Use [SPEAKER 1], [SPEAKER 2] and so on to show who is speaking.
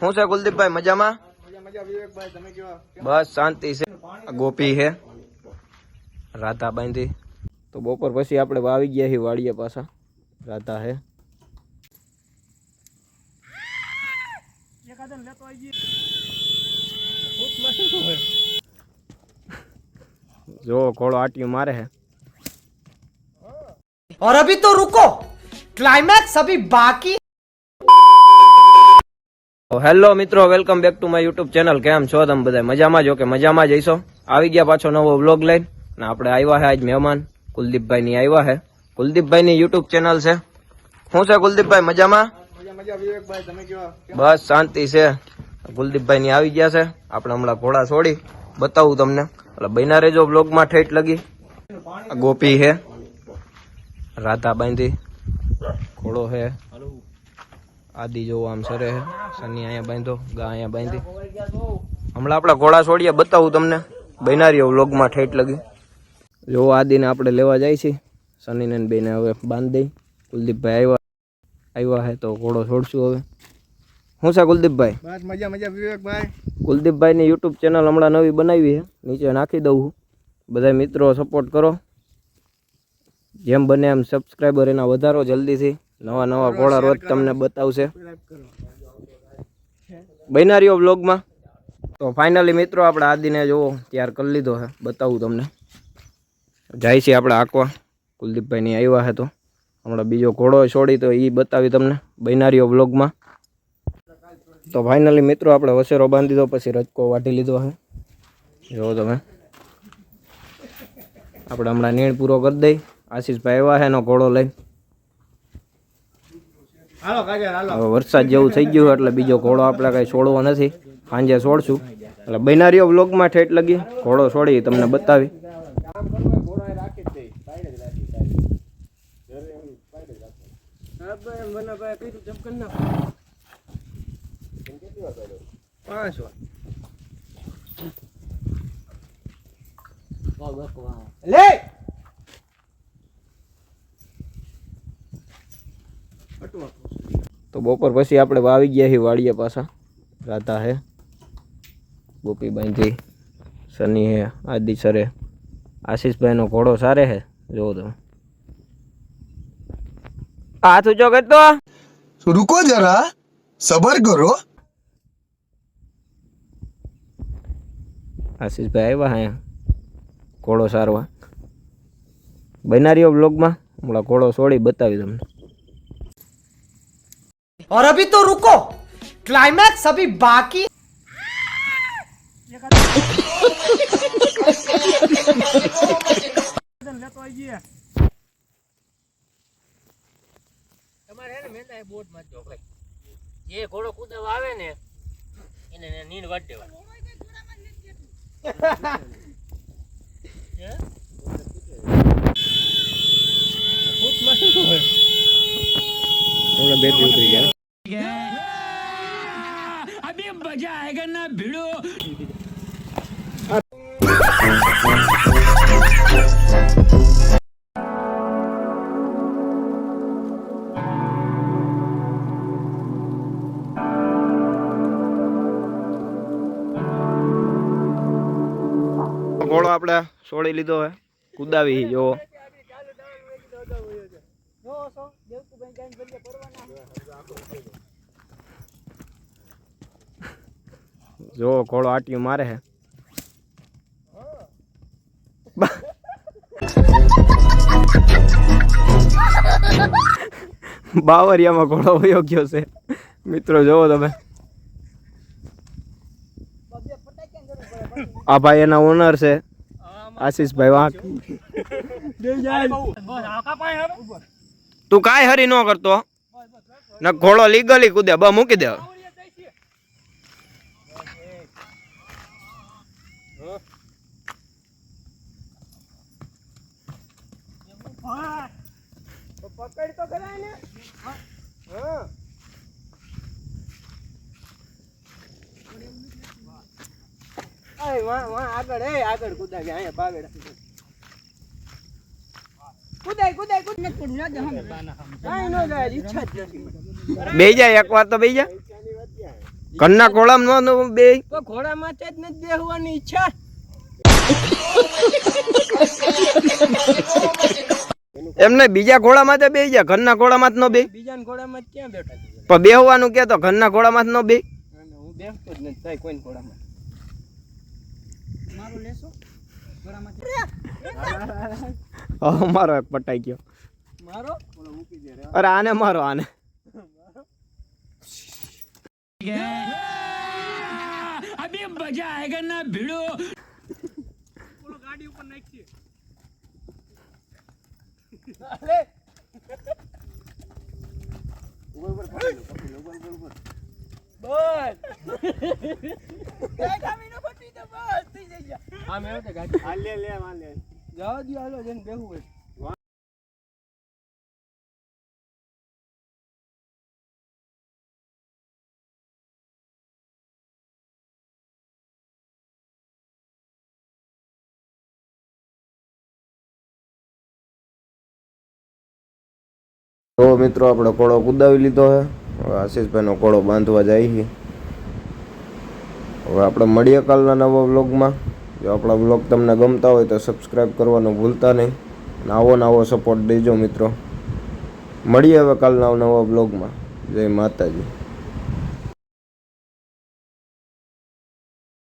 [SPEAKER 1] શું છે કુલદીપભાઈ મજામાં? બસ શાંતિ છે. ગોપી છે, રાધા બાંધી. તો બપોર પછી આપણે આવી ગયા છીએ વાડીએ પાછા. રાધા હે જો ઘોડો આટિયું મારે है।
[SPEAKER 2] और अभी तो रुको, क्लाइमैक्स अभी बाकी।
[SPEAKER 1] હેલો મિત્રો, welcome back to my YouTube channel. કેમ છો તમે બધા? મજામાં જો કે મજામાં જઈશો? આવી ગયા પાછો નવો વ્લોગ લઈને ને આપણે આવ્યા છે આજ મહેમાન કુલદીપભાઈ ની આવ્યા છે। કુલદીપભાઈ ની યુટ્યુબ ચેનલ છે। શું છે કુલદીપભાઈ મજામાં? બસ શાંતિ છે। કુલદીપભાઈ ની આવી ગયા છે। આપણે હમણાં ઘોડા છોડી બતાવું તમને, એટલે બન્યા રહેજો વ્લોગ માં ઠેઠ લગી। ગોપી છે, રાધા બાંધી, ઘોડો છે, આદિ જો આમ સરે છે, સની અહીંયા બાંધો, ગા અહીંયા બાંધી। હમણાં આપણા ઘોડા છોડીએ બતાવું તમને, બન્યા વ્લોગ માં ઠેઠ લગી। જો આદિને આપણે લેવા જાય છે, સનીને બેને હવે બાંધી દઈ। કુલદીપભાઈ આવ્યા છે તો ઘોડો છોડશું હવે। શું છે કુલદીપભાઈ?
[SPEAKER 3] બસ મજા મજા વિવેકભાઈ।
[SPEAKER 1] કુલદીપભાઈ ની યુટ્યુબ ચેનલ હમણાં નવી બનાવી છે, નીચે નાખી દઉં। બધા મિત્રો સપોર્ટ કરો, જેમ બને એમ સબસ્ક્રાઈબર એના વધારો જલ્દીથી। નવા નવા ઘોડા રોજ તમને બતાવશે। બન્યા રહ્યો વ્લોગમાં। તો ફાઇનલી મિત્રો આપણે આદિને જોવો તૈયાર કરી લીધો છે, બતાવું તમને। જાય છે આપણે આંકવા, કુલદીપભાઈ ની આવ્યા છે તો હમણાં બીજો ઘોડો છોડી તો એ બતાવી તમને બન્યા રહ્યો વ્લોગમાં। તો ફાઇનલી મિત્રો આપણે વસેરો બાંધી દીધો, પછી રજકો વાટી લીધો છે, જો તમે। આપણે હમણાં નીણ પૂરો કરી દઈ। આશીષભાઈ આવ્યા છે એનો ઘોડો લઈ। હવે વરસાદ જેવું થઈ ગયું એટલે બીજો ઘોડો આપણે કઈ છોડવો નથી, સાંજે છોડશું। એટલે બન્યા રહ્યો વ્લોગમાં ઠેઠ લગી, ઘોડો છોડી તમને બતાવી।
[SPEAKER 2] ले
[SPEAKER 1] તો બપોર પછી આપણે આવી ગયા છીએ વાડીએ પાછા। રાધા હે, ગોપી બાંધી, સની હે, આદિ સરે, આશીષભાઈ નો ઘોડો સારે હે, જોવો તમે। હાથ ઊંચો કરતો,
[SPEAKER 3] रुको जरा सबर करो।
[SPEAKER 1] આશીષભાઈ આવ્યા હે ઘોડો સારવા। બન્યા રહ્યો વ્લોગમાં, હમણાં ઘોડો છોડી બતાવી તમને।
[SPEAKER 2] और अभी तो रुको, क्लाइमैक्स अभी बाकी।
[SPEAKER 4] જે ઘોડો કુદાવા આવે ને એને નીંદ વાટ દેવાની।
[SPEAKER 1] બેટરી ઉતરી ગયા।
[SPEAKER 4] અભી મજા આયેગા ના ભીડો।
[SPEAKER 1] ઘોડો આપણે છોડી લીધો હે, કુદાવી જો। જો ઘોડો આટિયું મારે છે। બાવરિયામાં ઘોડો વયો ગયો છે મિત્રો, જોવો તમે। આ ભાઈ એના ઓનર છે, આશીષભાઈ વાંક। તું કાંઈ હરી ન કરતો ન, ઘોડો લીગલી કૂદે, બ મૂકી દે।
[SPEAKER 2] पकड़ तो करा ने। हाँ वहाँ आगड़ है, आगड़ कूदा गया है बागड़। કુદાય કુદાય કુદ ન કુદ ના દે હમ કાઈ નો જાય ઈચ્છા જ નથી।
[SPEAKER 1] બેહી જા, એકવાર તો બેહી જા। ઘરના ખોળામાં નો બે
[SPEAKER 4] તો ઘોડા માથે જ નથી બેહવાની ઈચ્છા.
[SPEAKER 1] એમને બીજા ઘોડામાં તો બે ગયા, ઘરના ઘોડામાં જ નો બે.
[SPEAKER 4] બીજાના ઘોડામાં જ ક્યાં બેઠા છે?
[SPEAKER 1] પણ બેહવાનું કે તો ઘરના ઘોડામાં જ નો બે.
[SPEAKER 4] હું બેસતો જ નથી ભાઈ કોઈના ઘોડામાં. મારું લેશો ઘોડામાંથી?
[SPEAKER 1] મારો એક પટાઈ ગયો.
[SPEAKER 4] મારો
[SPEAKER 1] અરે આને મારો આને.
[SPEAKER 4] અભી મજા આયેગા ના ભીડો. ગાડી ઉપર નાખી.
[SPEAKER 1] તો મિત્રો આપણે કોળો કુદાવી લીધો છે. હવે આશીષભાઈનો કોળો બાંધવા જાય છે. હવે આપણે મળીએ કાલના નવા વ્લોગમાં. જો આપણા વ્લોગ તમને ગમતા હોય તો સબસ્ક્રાઈબ કરવાનું ભૂલતા નહીં. આવો સપોર્ટ દેજો મિત્રો. મળીએ હવે કાલના નવા વ્લોગમાં. જય માતાજી.